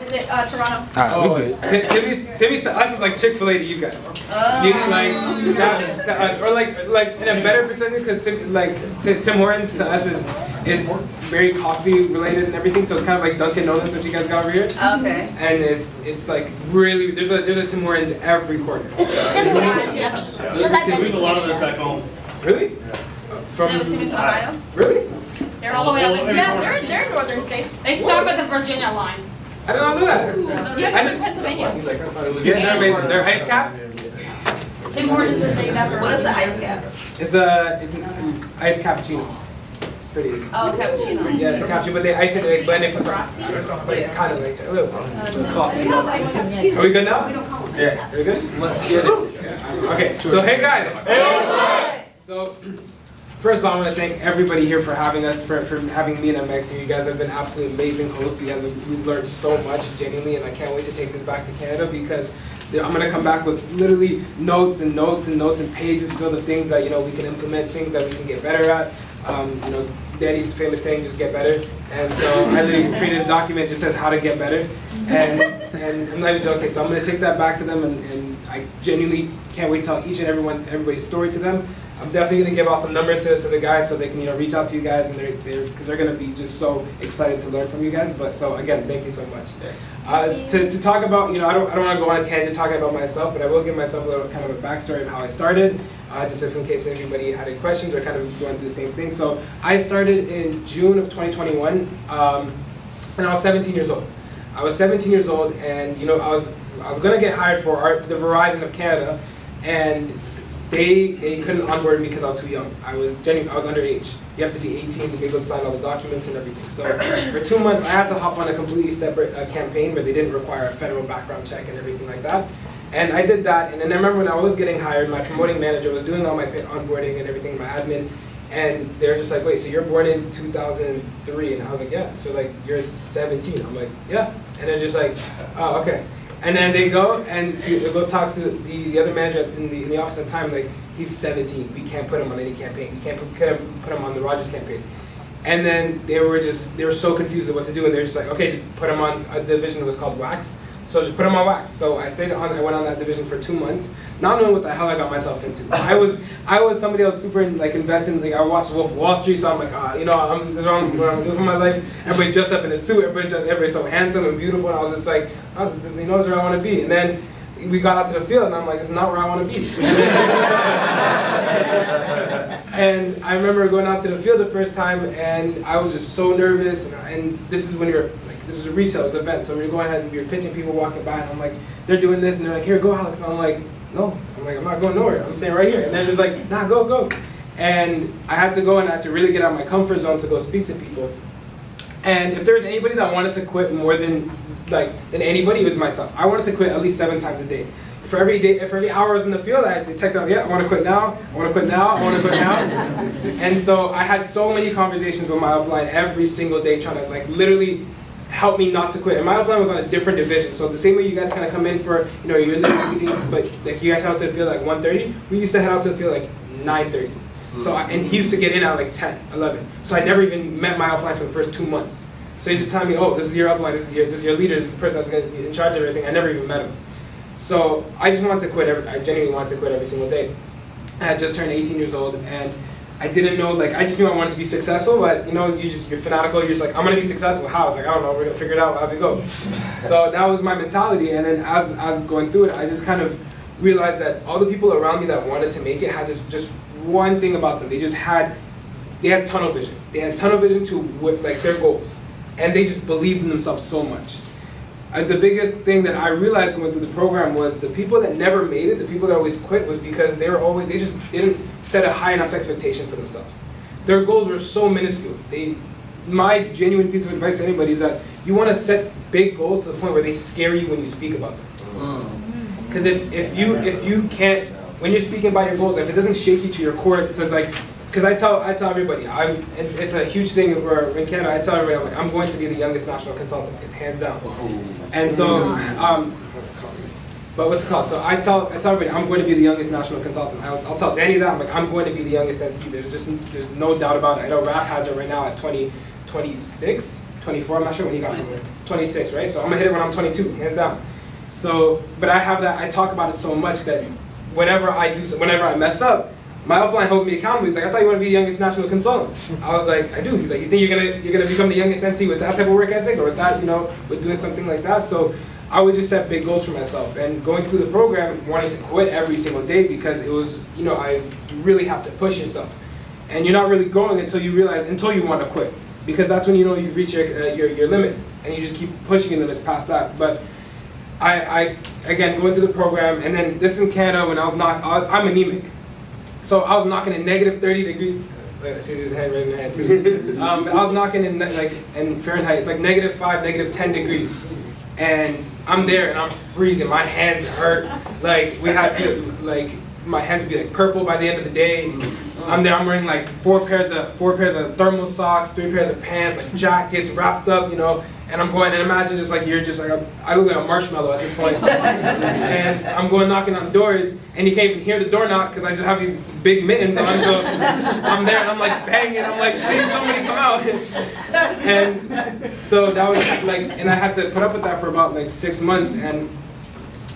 Is it Toronto? Timmy's to us is like Chick-fil-A to you guys. You know, like that to us, or like in a better perspective, because Tim Hortons to us is very coffee related and everything, so it's kind of like Dunkin' Donuts that you guys got over here. Okay. And it's like really there's a Tim Hortons every corner. Tim Hortons is yummy. Because I've been to lot of this back home. Really? From Ohio? Really? They're all the way up in Yeah, they're northern states. They stop at the Virginia line. I did not know that. Yes, they're in Pennsylvania. Yeah, they're amazing. They're ice caps. Tim Hortons is named after. What is the ice cap? It's an ice cappuccino. Pretty. Oh, cappuccino. Yeah, it's a cappuccino, but they ice it, they blend it, put some, I don't know, it's like kind of like a little coffee. Are we good now? Yes. Are we good? Let's get it. Okay, so hey guys. So, first of all, I want to thank everybody here for having us, for having me and MX here. You guys have been absolutely amazing hosts. You guys we've learned so much, genuinely, and I can't wait to take this back to Canada because I'm going to come back with literally notes and pages filled with things that, we can implement, things that we can get better at. Danny's famous saying, just get better. And so I literally created a document that just says how to get better. And I'm not even joking, so I'm going to take that back to them, and I genuinely can't wait to tell each and everybody's story to them. I'm definitely going to give out some numbers to the guys so they can reach out to you guys, and because they're going to be just so excited to learn from you guys. But so again, thank you so much. To talk about, I don't want to go on a tangent talking about myself, but I will give myself a little kind of a backstory of how I started, just in case anybody had any questions or kind of going through the same thing. So I started in June of 2021, and I was 17 years old. I was 17 years old, and I was going to get hired for the Verizon of Canada, and they couldn't onboard me because I was too young. I was underage. You have to be 18 to be able to sign all the documents and everything. So for 2 months, I had to hop on a completely separate campaign where they didn't require a federal background check and everything like that. And I did that, and then I remember when I was getting hired, my promoting manager was doing all my onboarding and everything, my admin, and they're just like, wait, so you're born in 2003? And I was like, yeah. So like, you're 17. I'm like, yeah. And they're just like, oh, okay. And then they go and talks to the other manager in the office at the time, like, he's 17. We can't put him on any campaign. We can't put him on the Rogers campaign. And then they were so confused with what to do, and they were just like, okay, just put him on a division that was called Wax. So just put him on Wax. So I went on that division for 2 months, not knowing what the hell I got myself into. I was somebody else super invested. Like I watched Wolf of Wall Street, so I'm like, this is what I'm living my life. Everybody's dressed up in a suit. Everybody's so handsome and beautiful. And I was just like, this is where I want to be. And then we got out to the field, and I'm like, this is not where I want to be. And I remember going out to the field the first time, and I was just so nervous. And this is when this is a retail, it's an event, so we're going ahead and we're pitching people walking by, and I'm like, they're doing this, and they're like, here, go, Alex. And I'm like, no. I'm like, I'm not going nowhere. I'm staying right here. And they're just like, nah, go. And I had to go, and I had to really get out of my comfort zone to go speak to people. And if there was anybody that wanted to quit more than anybody, it was myself. I wanted to quit at least 7 times a day. For every hour I was in the field, I had to text out, yeah, I want to quit now, I want to quit now, I want to quit now. And so I had so many conversations with my upline every single day, trying to literally help me not to quit. And my upline was on a different division. So the same way you guys kind of come in for, your meeting, but you guys head out to the field 1:30, we used to head out to the field 9:30. So and he used to get in at 10, 11. So I never even met my upline for the first 2 months. So he's just telling me, oh, this is your upline, this is your leader, this is the person that's going to be in charge of everything. I never even met him. So I just wanted to quit. I genuinely wanted to quit every single day. I had just turned 18 years old, and I didn't know, I just knew I wanted to be successful, but you're fanatical, you're just like, I'm going to be successful. How? I was like, I don't know, we're going to figure it out as we go. So that was my mentality, and then as I was going through it, I just kind of realized that all the people around me that wanted to make it had just one thing about them. They had tunnel vision. They had tunnel vision to their goals, and they just believed in themselves so much. The biggest thing that I realized going through the program was the people that never made it, the people that always quit, was because they just didn't set a high enough expectation for themselves. Their goals were so minuscule. My genuine piece of advice to anybody is that you want to set big goals to the point where they scare you when you speak about them. Because if you can't, when you're speaking about your goals, if it doesn't shake you to your core, it says because I tell everybody, and it's a huge thing in Canada, I tell everybody, I'm going to be the youngest national consultant. It's hands down. And so, but what's it called? So I tell everybody, I'm going to be the youngest national consultant. I'll tell Danny that, I'm going to be the youngest NC. There's no doubt about it. I know Raph has it right now at 26, 24, I'm not sure when he got promoted. 26, right? So I'm gonna hit it when I'm 22, hands down. So, but I have that, I talk about it so much that whenever I mess up, my upline holds me accountable. He's like, I thought you want to be the youngest national consultant. I was like, I do. He's like, you think you're gonna become the youngest NC with that type of work ethic, or with that, with doing something like that? So I would just set big goals for myself. And going through the program, wanting to quit every single day because it was, I really have to push yourself. And you're not really growing until you want to quit. Because that's when you've reached your limit, and you just keep pushing your limits past that. But I again, going through the program, and then this in Canada, when I'm anemic. So I was knocking in negative 30 degrees. Susie's hand raising her hand too. But I was knocking in in Fahrenheit, it's like -5, -10 degrees. And I'm there and I'm freezing. My hands hurt. We had to, my hands would be purple by the end of the day. I'm there, I'm wearing 4 pairs of thermal socks, 3 pairs of pants, jackets wrapped up, and I'm going, and imagine I look like a marshmallow at this point. And I'm going knocking on doors, and you can't even hear the door knock because I just have these big mittens on, so I'm there and I'm banging, I'm please somebody come out. And so that was and I had to put up with that for about 6 months, and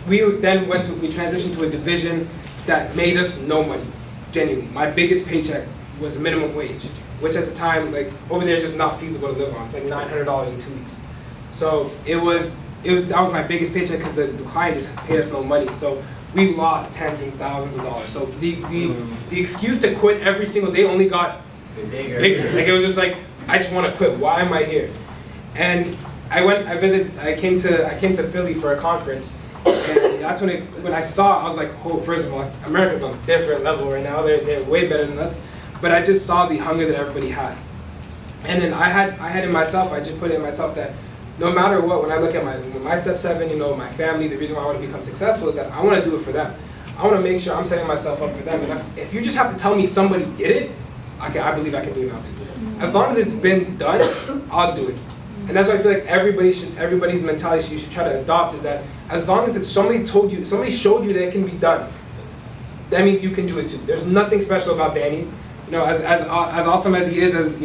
we then we transitioned to a division that made us no money. Genuinely, my biggest paycheck was minimum wage, which at the time, over there is just not feasible to live on. It's $900 in 2 weeks. So that was my biggest paycheck because the client just paid us no money. So we lost tens and thousands of dollars. So the excuse to quit every single day only got bigger. It was just I just want to quit. Why am I here? And I came to Philly for a conference. And that's when I saw, I was like, oh, first of all, America's on a different level right now. They're way better than us. But I just saw the hunger that everybody had. And then I had in myself, I just put it in myself that no matter what, when I look at my step 7, my family, the reason why I want to become successful is that I want to do it for them. I want to make sure I'm setting myself up for them. And if you just have to tell me somebody did it, I believe I can do it now too. As long as it's been done, I'll do it. And that's why I feel like everybody's mentality you should try to adopt is that as long as somebody showed you that it can be done, that means you can do it too. There's nothing special about Danny. As awesome as he is, as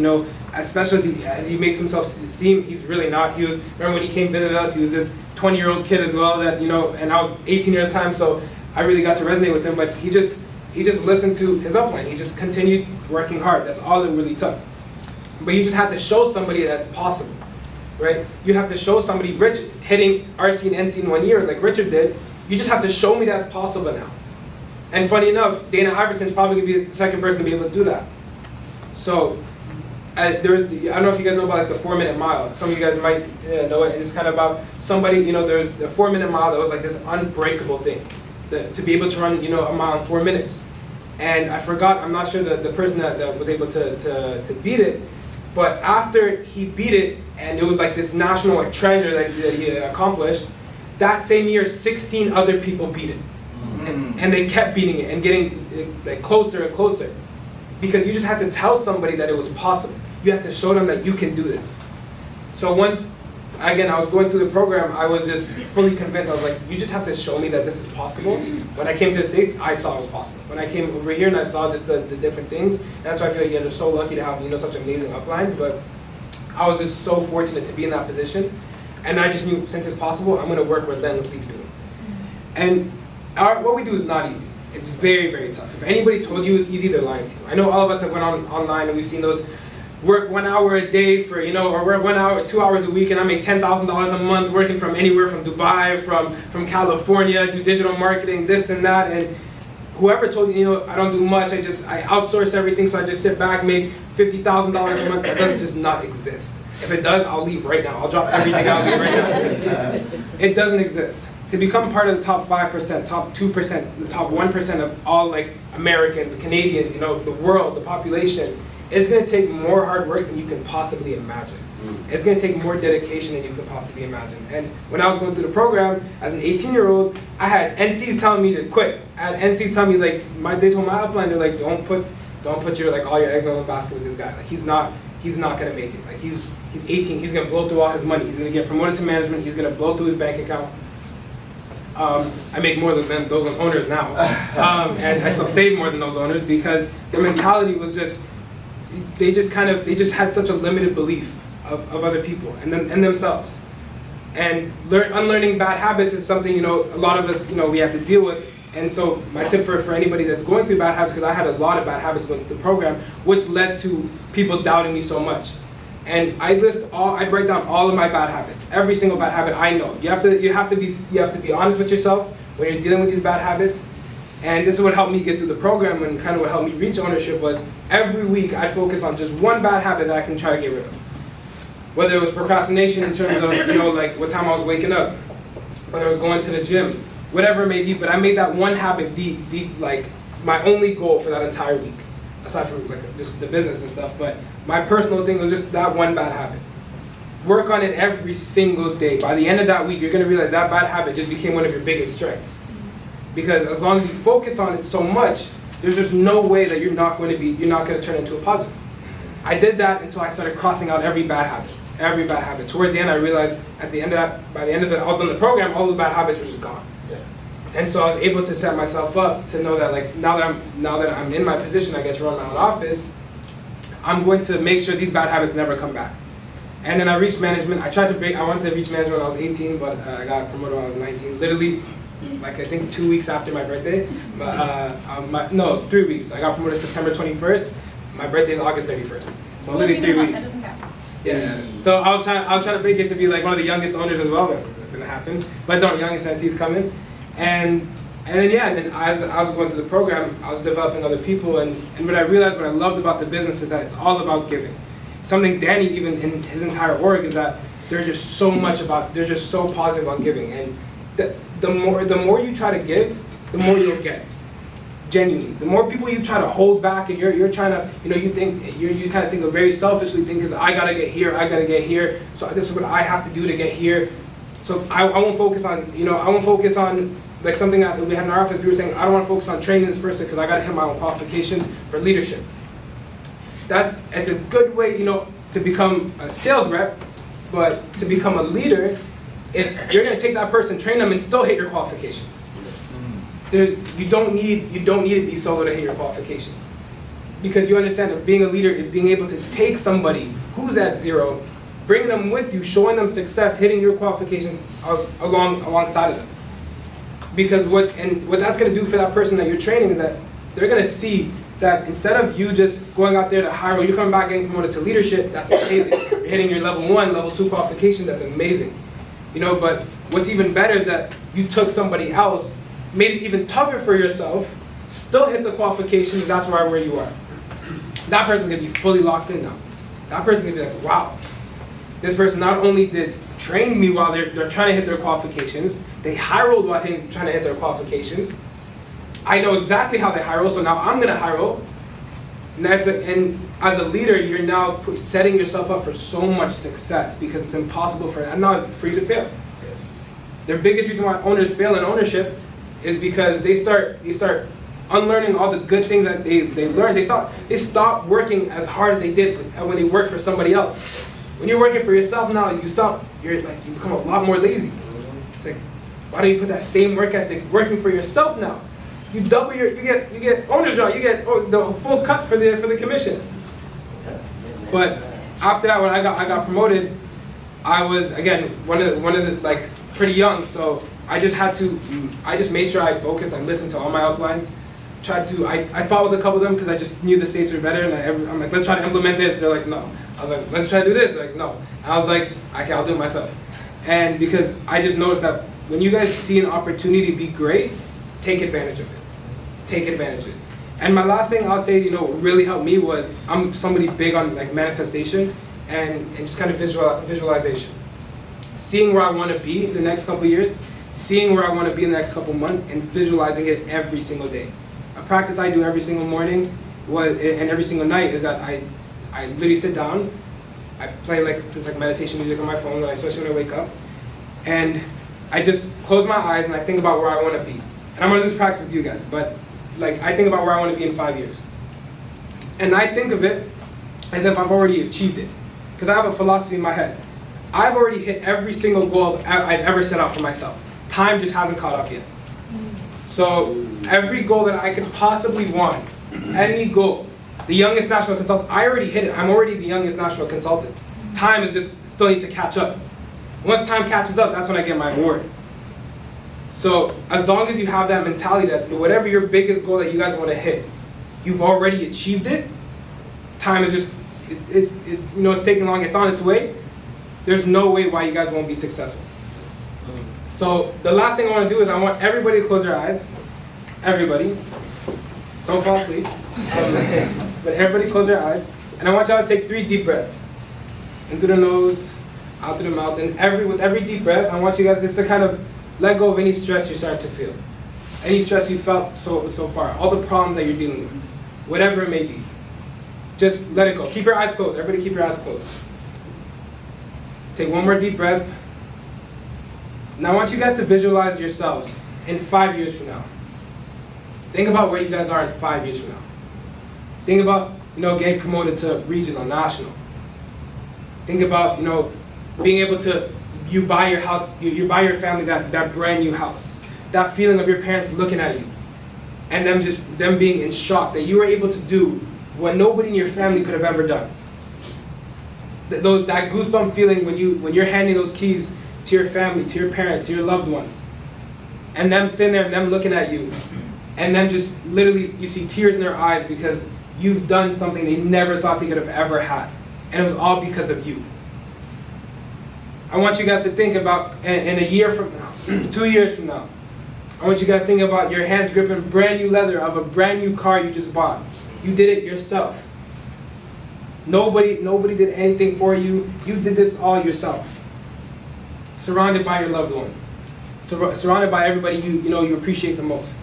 special as he makes himself seem, he's really not. Remember when he came visit us, he was this 20-year-old kid as well that, and I was 18 at the time, so I really got to resonate with him, but he just listened to his upline. He just continued working hard. That's all it really took. But you just have to show somebody that's possible. Right? You have to show somebody hitting RC and NC in 1 year like Richard did. You just have to show me that's possible now. And funny enough, Dana Iverson's probably going to be the second person to be able to do that. So I don't know if you guys know about the 4-minute mile. Some of you guys might know it. And it's kind of about somebody, there's the 4-minute mile that was this unbreakable thing. To be able to run, a mile in 4 minutes. And I forgot, I'm not sure the person that was able to beat it. But after he beat it, and it was this national treasure that he accomplished, that same year 16 other people beat it. And they kept beating it and getting closer and closer. Because you just had to tell somebody that it was possible. You had to show them that you can do this. So once, again, I was going through the program, I was just fully convinced. I was like, you just have to show me that this is possible. When I came to the States, I saw it was possible. When I came over here and I saw just the different things, that's why I feel like you're so lucky to have such amazing uplines. But I was just so fortunate to be in that position. And I just knew, since it's possible, I'm going to work relentlessly to do it. And what we do is not easy. It's very, very tough. If anybody told you it was easy, they're lying to you. I know all of us have went online and we've seen those work 1 hour a day for, or work 1 hour, 2 hours a week, and I make $10,000 a month working from anywhere, from Dubai, from California, do digital marketing, this and that. And whoever told you, I don't do much, I outsource everything, so I just sit back, make $50,000 a month, that doesn't just not exist. If it does, I'll leave right now. I'll drop everything out right now. It doesn't exist. To become part of the top 5%, top 2%, the top 1% of all Americans, Canadians, the world, the population, it's going to take more hard work than you can possibly imagine. It's going to take more dedication than you can possibly imagine. And when I was going through the program, as an 18-year-old, I had NCs telling me to quit. I had NCs telling me they told my upline, they're like, don't put your all your eggs in one basket with this guy. He's not going to make it. He's 18. He's going to blow through all his money. He's going to get promoted to management. He's going to blow through his bank account. I make more than those owners now, and I still save more than those owners because their mentality was they just had such a limited belief of other people and themselves. And unlearning bad habits is something, you know, a lot of us, you know, we have to deal with. And so my tip for anybody that's going through bad habits, because I had a lot of bad habits going through the program, which led to people doubting me so much. And I'd write down all of my bad habits, every single bad habit I know. You have to be honest with yourself when you're dealing with these bad habits. And this is what helped me get through the program, and kind of what helped me reach ownership was every week I focus on just one bad habit that I can try to get rid of. Whether it was procrastination in terms of, you know, like what time I was waking up, whether it was going to the gym, whatever it may be, but I made that one habit like my only goal for that entire week, aside from like just the business and stuff. But my personal thing was just that one bad habit. Work on it every single day. By the end of that week, you're gonna realize that bad habit just became one of your biggest strengths. Because as long as you focus on it so much, there's just no way that you're not gonna turn it into a positive. I did that until I started crossing out every bad habit. Towards the end, I realized by the end of I was on the program, all those bad habits were just gone. Yeah. And so I was able to set myself up to know that, like, now that I'm in my position, I get to run my own office, I'm going to make sure these bad habits never come back. And then I reached management. I wanted to reach management when I was 18, but I got promoted when I was 19. Literally, like I think 2 weeks after my birthday. But 3 weeks. I got promoted September 21st. My birthday is August 31st. So literally 3 weeks. That doesn't count. Yeah. So I was trying to make it to be like one of the youngest owners as well. That didn't happen. But don't youngest since he's coming. And then as I was going through the program, I was developing other people, and what I realized, what I loved about the business is that it's all about giving. Something Danny, even in his entire org, is that they're just so positive on giving. And the more you try to give, the more you'll get. Genuinely, the more people you try to hold back, and you're trying to, you know, you kind of think of very selfishly, think, because I gotta get here, so this is what I have to do to get here. So I won't focus on like something that we had in our office. We were saying, I don't want to focus on training this person because I gotta hit my own qualifications for leadership. It's a good way, you know, to become a sales rep, but to become a leader, you're gonna take that person, train them, and still hit your qualifications. You don't need to be solo to hit your qualifications, because you understand that being a leader is being able to take somebody who's at zero, bringing them with you, showing them success, hitting your qualifications alongside of them. Because what that's going to do for that person that you're training is that they're going to see that instead of you just going out there to hire, you're coming back getting promoted to leadership. That's amazing. You're hitting your level 1, level 2 qualification. That's amazing. You know, but what's even better is that you took somebody else, made it even tougher for yourself, still hit the qualifications, that's where you are. That person's gonna be fully locked in now. That person's gonna be like, wow, this person not only did train me while they're trying to hit their qualifications, they high rolled while trying to hit their qualifications. I know exactly how they high roll, so now I'm gonna high roll. And as a leader, you're now setting yourself up for so much success, because it's impossible for you to fail. The biggest reason why owners fail in ownership is because they start unlearning all the good things that they learned. They stop working as hard as they did when they worked for somebody else. When you're working for yourself now, you become a lot more lazy. It's like, why don't you put that same work ethic working for yourself now? You double you get owner's job, you get the full cut for the commission. But after that, when I got promoted, I was again one of the like pretty young, so I just made sure I focused. I listened to all my uplines. I fought with a couple of them because I just knew the states were better, and I'm like, let's try to implement this. They're like, no. I was like, let's try to do this. They're like, no. And I was like, okay, I'll do it myself. And because I just noticed that when you guys see an opportunity to be great, take advantage of it. Take advantage of it. And my last thing I'll say, really helped me was, I'm somebody big on like manifestation and just kind of visualization. Seeing where I want to be in the next couple of years, seeing where I want to be in the next couple of months, and visualizing it every single day. A practice I do every single morning and every single night is that I literally sit down, I play like meditation music on my phone, especially when I wake up, and I just close my eyes and I think about where I want to be. And I'm going to do this practice with you guys, but I think about where I want to be in 5 years. And I think of it as if I've already achieved it. Because I have a philosophy in my head. I've already hit every single goal I've ever set out for myself. Time just hasn't caught up yet. So every goal that I could possibly want, any goal, the youngest national consultant, I already hit it. I'm already the youngest national consultant. Time is just still needs to catch up. Once time catches up, that's when I get my award. So as long as you have that mentality that whatever your biggest goal that you guys want to hit, you've already achieved it. Time is just it's you know it's taking long. It's on its way. There's no way why you guys won't be successful. So the last thing I want to do is I want everybody to close their eyes. Everybody, don't fall asleep. But everybody close their eyes, and I want y'all to take 3 deep breaths. In through the nose, out through the mouth, and with every deep breath, I want you guys just to kind of let go of any stress you're starting to feel. Any stress you felt so far, all the problems that you're dealing with, whatever it may be. Just let it go. Keep your eyes closed. Everybody keep your eyes closed. Take one more deep breath. Now I want you guys to visualize yourselves in 5 years from now. Think about where you guys are in 5 years from now. Think about, getting promoted to regional, national. Think about, being able to, you buy your house, you buy your family that brand new house. That feeling of your parents looking at you and them being in shock that you were able to do what nobody in your family could have ever done. That goosebump feeling when you're handing those keys to your family, to your parents, to your loved ones, and them sitting there and them looking at you, and them just literally, you see tears in their eyes because you've done something they never thought they could have ever had, and it was all because of you. I want you guys to think about, in a year from now, 2 years from now, I want you guys to think about your hands gripping brand new leather of a brand new car you just bought. You did it yourself. Nobody did anything for you. You did this all yourself. Surrounded by your loved ones. Surrounded by everybody you appreciate the most.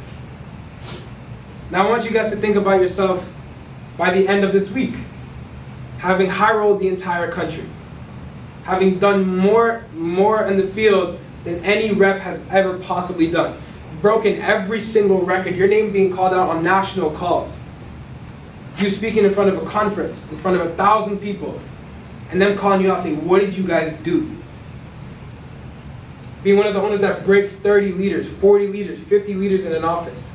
Now I want you guys to think about yourself by the end of this week. Having high-rolled the entire country. Having done more in the field than any rep has ever possibly done. Broken every single record. Your name being called out on national calls. You speaking in front of a conference, in front of 1,000 people, and them calling you out saying, what did you guys do? Being one of the owners that breaks 30 liters, 40 liters, 50 liters in an office.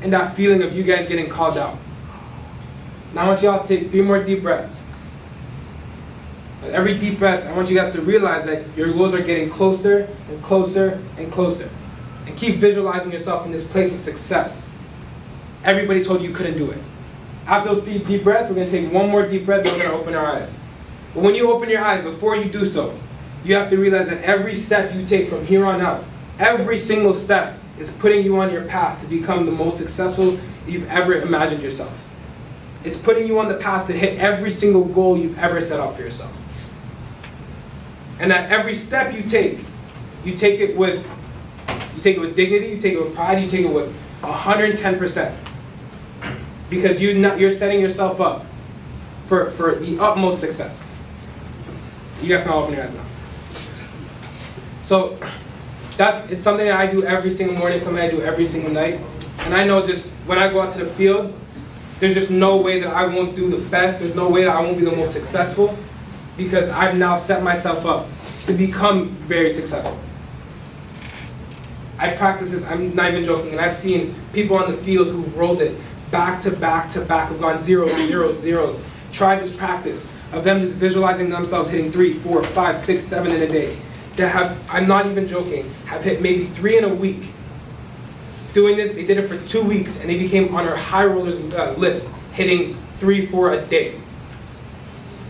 And that feeling of you guys getting called out. Now I want y'all to take 3 more deep breaths. With every deep breath, I want you guys to realize that your goals are getting closer and closer and closer. And keep visualizing yourself in this place of success. Everybody told you couldn't do it. After those 3 deep breaths, we're going to take 1 more deep breath and we're going to open our eyes. But when you open your eyes, before you do so, you have to realize that every step you take from here on out, every single step is putting you on your path to become the most successful you've ever imagined yourself. It's putting you on the path to hit every single goal you've ever set out for yourself. And that every step you take it with dignity, you take it with pride, you take it with 110%. Because you're setting yourself up for the utmost success. You guys can all open your eyes now. So it's something that I do every single morning, something I do every single night. And I know just when I go out to the field, there's just no way that I won't do the best. There's no way that I won't be the most successful because I've now set myself up to become very successful. I practice this, I'm not even joking, and I've seen people on the field who've rolled it back to back to back, have gone 0, 0, 0s. Try this practice of them just visualizing themselves hitting 3, 4, 5, 6, 7 in a day. That have, I'm not even joking, have hit maybe 3 in a week. Doing this, they did it for 2 weeks and they became on our high rollers list, hitting 3, 4 a day,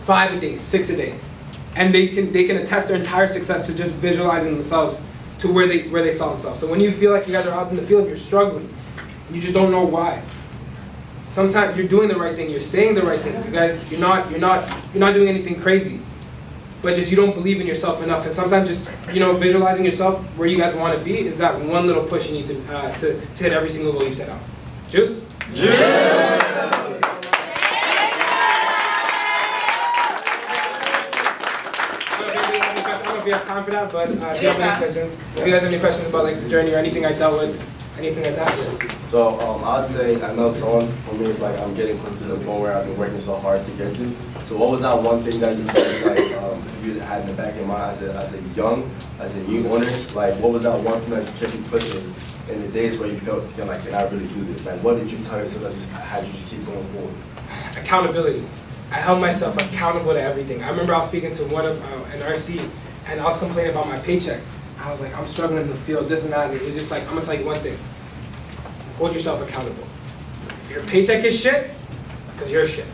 5 a day, 6 a day. And they can attest their entire success to just visualizing themselves to where they saw themselves. So when you feel like you guys are out in the field and you're struggling, and you just don't know why. Sometimes you're doing the right thing, you're saying the right things. You guys, you're not doing anything crazy. But just you don't believe in yourself enough. And sometimes just, visualizing yourself where you guys want to be is that one little push you need to hit every single goal you set out. Juice? Juice! I don't know if you have time for that, but if you have any questions, if you guys have any questions about the journey or anything I dealt with, anything like that, yes. So I'd say, I know someone, for me, it's like I'm getting close to the point where I've been working so hard to get to. So what was that one thing that you you had in the back of your mind as a new owner? Like, what was that one thing that kept you pushing in the days where you felt like, can I really do this? Like, what did you tell yourself that just had you just keep going forward? Accountability. I held myself accountable to everything. I remember I was speaking to one of an RC, and I was complaining about my paycheck. I was like, I'm struggling in the field, this and that. And it was just like, I'm gonna tell you one thing: hold yourself accountable. If your paycheck is shit, it's because you're shit.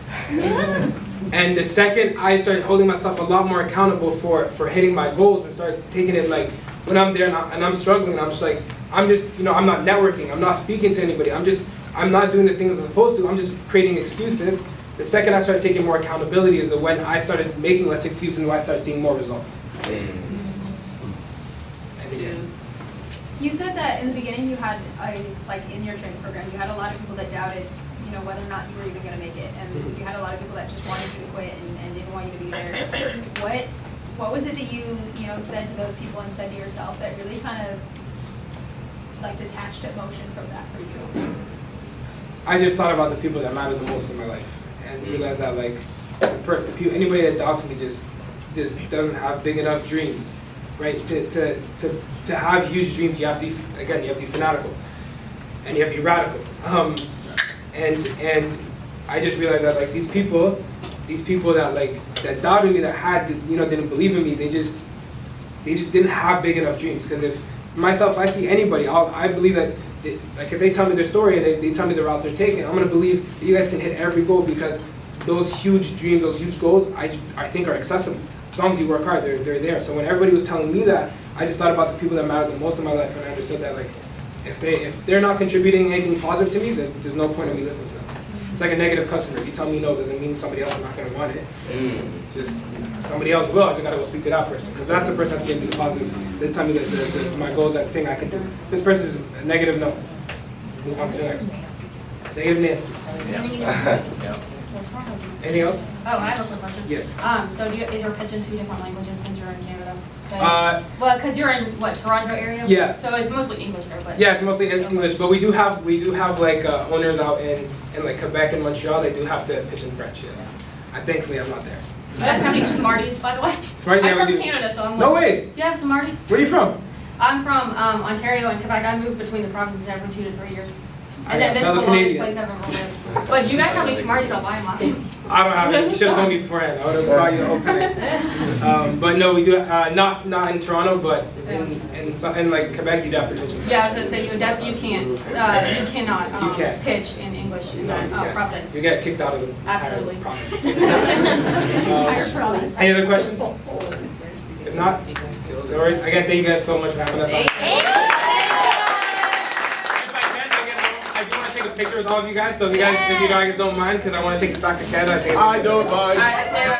And the second I started holding myself a lot more accountable for hitting my goals and started taking it like when I'm there and I'm struggling, I'm just like, I'm not networking, I'm not speaking to anybody, I'm not doing the things I'm supposed to, I'm just creating excuses. The second I started taking more accountability is when I started making less excuses and when I started seeing more results. I think yes. You said that in the beginning you had in your training program, you had a lot of people that doubted, whether or not you were even going to make it, and you had a lot of people that just wanted you to quit and didn't want you to be there. What was it that you said to those people and said to yourself that really kind of detached emotion from that for you? I just thought about the people that mattered the most in my life and realized that anybody that doubts me just doesn't have big enough dreams, right? To have huge dreams, you have to be fanatical and you have to be radical. And I just realized that these people that doubted me, that didn't believe in me, they just didn't have big enough dreams. Because if I see anybody, I believe that if they tell me their story and they tell me the route they're taking, I'm gonna believe that you guys can hit every goal, because those huge dreams, those huge goals, I think are accessible. As long as you work hard, they're there. So when everybody was telling me that, I just thought about the people that mattered the most in my life, and I understood that if they're not contributing anything positive to me, then there's no point in me listening to them. It's like a negative customer. If you tell me no, doesn't mean somebody else is not going to want it. Just somebody else will. I just got to go speak to that person, because that's the person that's going to be the positive. They tell me that my goals, that thing I can do. This person is a negative no. Move on to the next one. Negative Nancy. Anything else? Oh, I have a quick question. Yes. So is your pitch in 2 different languages since you're in Canada? Well, because you're in Toronto area. Yeah. So it's mostly English there, but. Yeah, it's mostly in English, but we do have owners out in Quebec and Montreal. They do have to pitch in French. Yes. Thankfully, I'm not there. Do you guys have any Smarties, by the way? Smarties, yeah, I'm we from do. Canada, so I'm No like. way. Do you have Smarties? Where are you from? I'm from Ontario and Quebec. I moved between the provinces every 2 to 3 years. I And then got this is fellow the longest Canadian. place I've ever lived. But do you guys have any Smarties? I'll buy them off you. I don't have it. You should have told me beforehand. I would have bought you the whole pack. But no, we do. Not in Toronto, but in Quebec, you'd have to pitch in French. Yeah, I was gonna say you cannot You can't. pitch in English in that You can't. province. You get kicked out of the Absolutely. entire province. Entire province. Any other questions? If not, all right. Again, thank you guys so much for having us on. I do want to take a picture with all of you guys, so if you guys don't mind, because I want to take this back to Canada. I don't mind. All right, let's do it.